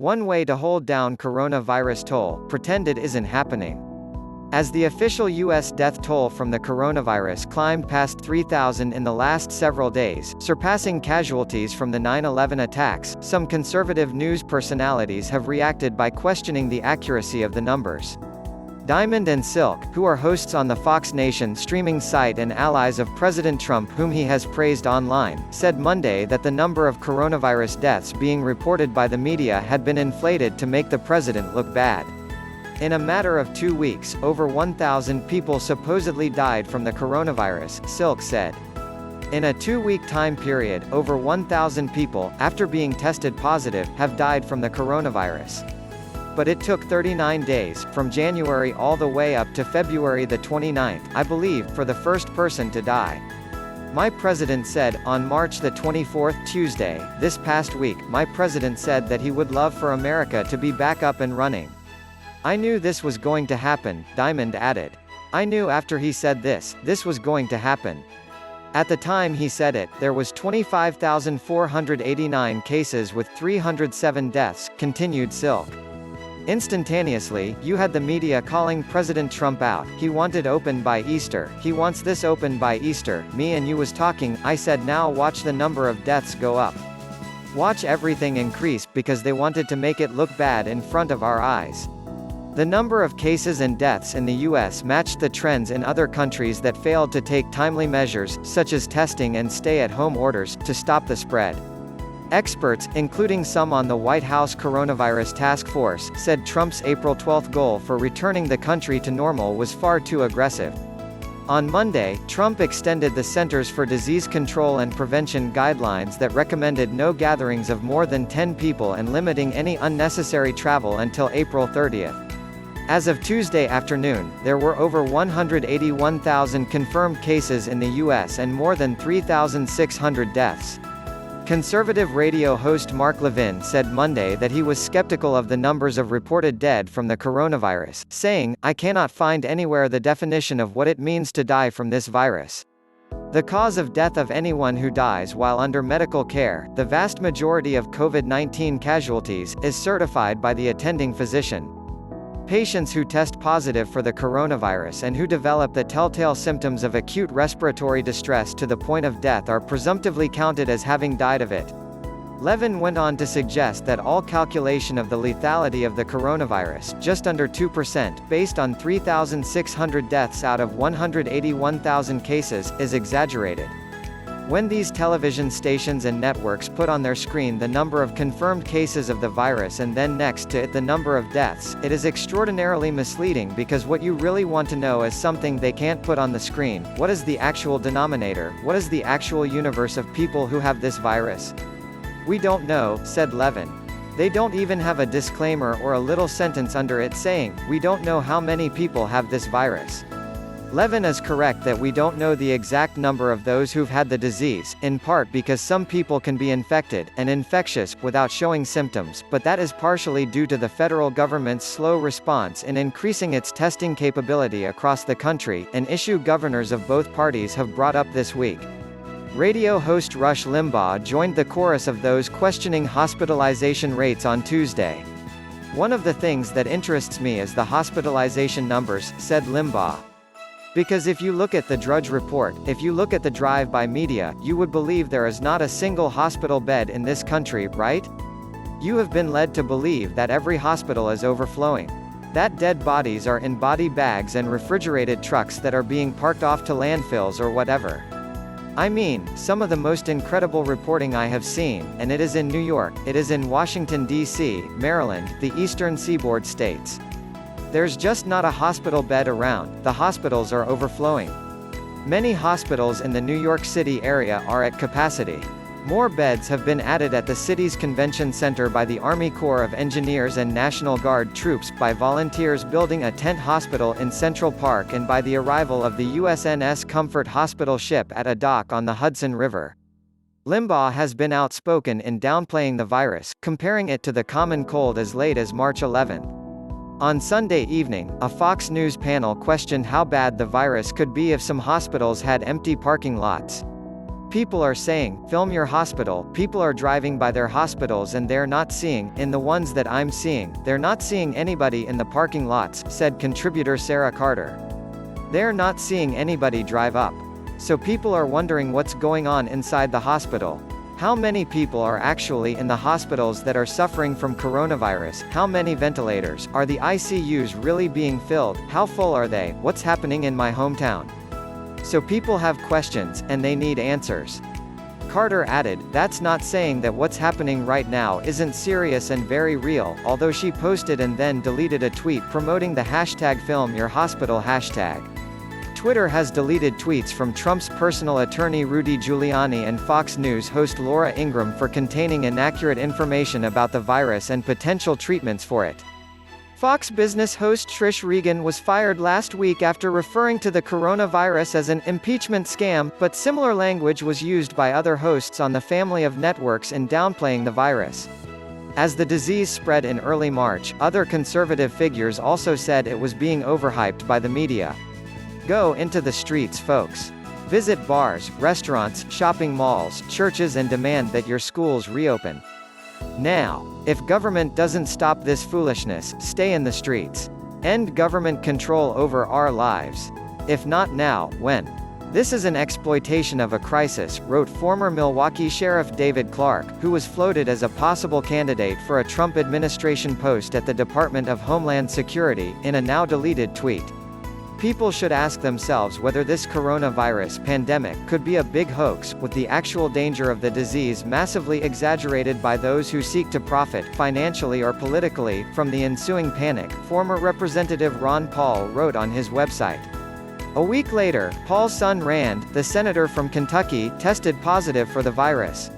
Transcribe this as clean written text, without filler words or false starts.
One way to hold down coronavirus toll, pretend it isn't happening. As the official U.S. death toll from the coronavirus climbed past 3,000 in the last several days, surpassing casualties from the 9/11 attacks, some conservative news personalities have reacted by questioning the accuracy of the numbers. Diamond and Silk, who are hosts on the Fox Nation streaming site and allies of President Trump whom he has praised online, said Monday that the number of coronavirus deaths being reported by the media had been inflated to make the president look bad. In a matter of 2 weeks, over 1,000 people supposedly died from the coronavirus, Silk said. In a 2-week time period, over 1,000 people, after being tested positive, have died from the coronavirus. But it took 39 days, from January all the way up to February the 29th, I believe, for the first person to die. My president said, on March the 24th, Tuesday, this past week, my president said that he would love for America to be back up and running. I knew this was going to happen, Diamond added. I knew after he said this was going to happen. At the time he said it, there was 25,489 cases with 307 deaths, continued Silk. Instantaneously, you had the media calling President Trump out. He wanted open by Easter. He wants this open by Easter. Me and you was talking. I said now watch the number of deaths go up. Watch everything increase, because they wanted to make it look bad in front of our eyes. The number of cases and deaths in the U.S. matched the trends in other countries that failed to take timely measures, such as testing and stay-at-home orders, to stop the spread. Experts, including some on the White House Coronavirus Task Force, said Trump's April 12 goal for returning the country to normal was far too aggressive. On Monday, Trump extended the Centers for Disease Control and Prevention guidelines that recommended no gatherings of more than 10 people and limiting any unnecessary travel until April 30th. As of Tuesday afternoon, there were over 181,000 confirmed cases in the U.S. and more than 3,600 deaths. Conservative radio host Mark Levin said Monday that he was skeptical of the numbers of reported dead from the coronavirus, saying, "I cannot find anywhere the definition of what it means to die from this virus. The cause of death of anyone who dies while under medical care, the vast majority of COVID-19 casualties, is certified by the attending physician. Patients who test positive for the coronavirus and who develop the telltale symptoms of acute respiratory distress to the point of death are presumptively counted as having died of it." Levin went on to suggest that all calculation of the lethality of the coronavirus, just under 2%, based on 3,600 deaths out of 181,000 cases, is exaggerated. When these television stations and networks put on their screen the number of confirmed cases of the virus and then next to it the number of deaths, it is extraordinarily misleading because what you really want to know is something they can't put on the screen. What is the actual denominator? What is the actual universe of people who have this virus? We don't know, said Levin. They don't even have a disclaimer or a little sentence under it saying, "We don't know how many people have this virus." Levin is correct that we don't know the exact number of those who've had the disease, in part because some people can be infected, and infectious, without showing symptoms, but that is partially due to the federal government's slow response in increasing its testing capability across the country, an issue governors of both parties have brought up this week. Radio host Rush Limbaugh joined the chorus of those questioning hospitalization rates on Tuesday. "One of the things that interests me is the hospitalization numbers," said Limbaugh. "Because if you look at the Drudge Report, if you look at the drive-by media, you would believe there is not a single hospital bed in this country, right? You have been led to believe that every hospital is overflowing. That dead bodies are in body bags and refrigerated trucks that are being parked off to landfills or whatever. I mean, some of the most incredible reporting I have seen, and it is in New York, it is in Washington, D.C., Maryland, the Eastern Seaboard states. There's just not a hospital bed around, the hospitals are overflowing. Many hospitals in the New York City area are at capacity. More beds have been added at the city's convention center by the Army Corps of Engineers and National Guard troops, by volunteers building a tent hospital in Central Park, and by the arrival of the USNS Comfort Hospital ship at a dock on the Hudson River. Limbaugh has been outspoken in downplaying the virus, comparing it to the common cold as late as March 11. On Sunday evening, a Fox News panel questioned how bad the virus could be if some hospitals had empty parking lots. People are saying, film your hospital. People are driving by their hospitals and they're not seeing, in the ones that I'm seeing, they're not seeing anybody in the parking lots, said contributor Sarah Carter. They're not seeing anybody drive up. So people are wondering what's going on inside the hospital. How many people are actually in the hospitals that are suffering from coronavirus? How many ventilators? Are the ICUs really being filled? How full are they? What's happening in my hometown? So people have questions, and they need answers. Carter added, that's not saying that what's happening right now isn't serious and very real, although she posted and then deleted a tweet promoting the hashtag #FilmYourHospital hashtag. Twitter has deleted tweets from Trump's personal attorney Rudy Giuliani and Fox News host Laura Ingraham for containing inaccurate information about the virus and potential treatments for it. Fox Business host Trish Regan was fired last week after referring to the coronavirus as an impeachment scam, but similar language was used by other hosts on the family of networks in downplaying the virus. As the disease spread in early March, other conservative figures also said it was being overhyped by the media. Go into the streets, folks. Visit bars, restaurants, shopping malls, churches and demand that your schools reopen. Now. If government doesn't stop this foolishness, stay in the streets. End government control over our lives. If not now, when? This is an exploitation of a crisis, wrote former Milwaukee Sheriff David Clarke, who was floated as a possible candidate for a Trump administration post at the Department of Homeland Security, in a now-deleted tweet. People should ask themselves whether this coronavirus pandemic could be a big hoax, with the actual danger of the disease massively exaggerated by those who seek to profit, financially or politically, from the ensuing panic, former Representative Ron Paul wrote on his website. A week later, Paul's son Rand, the senator from Kentucky, tested positive for the virus.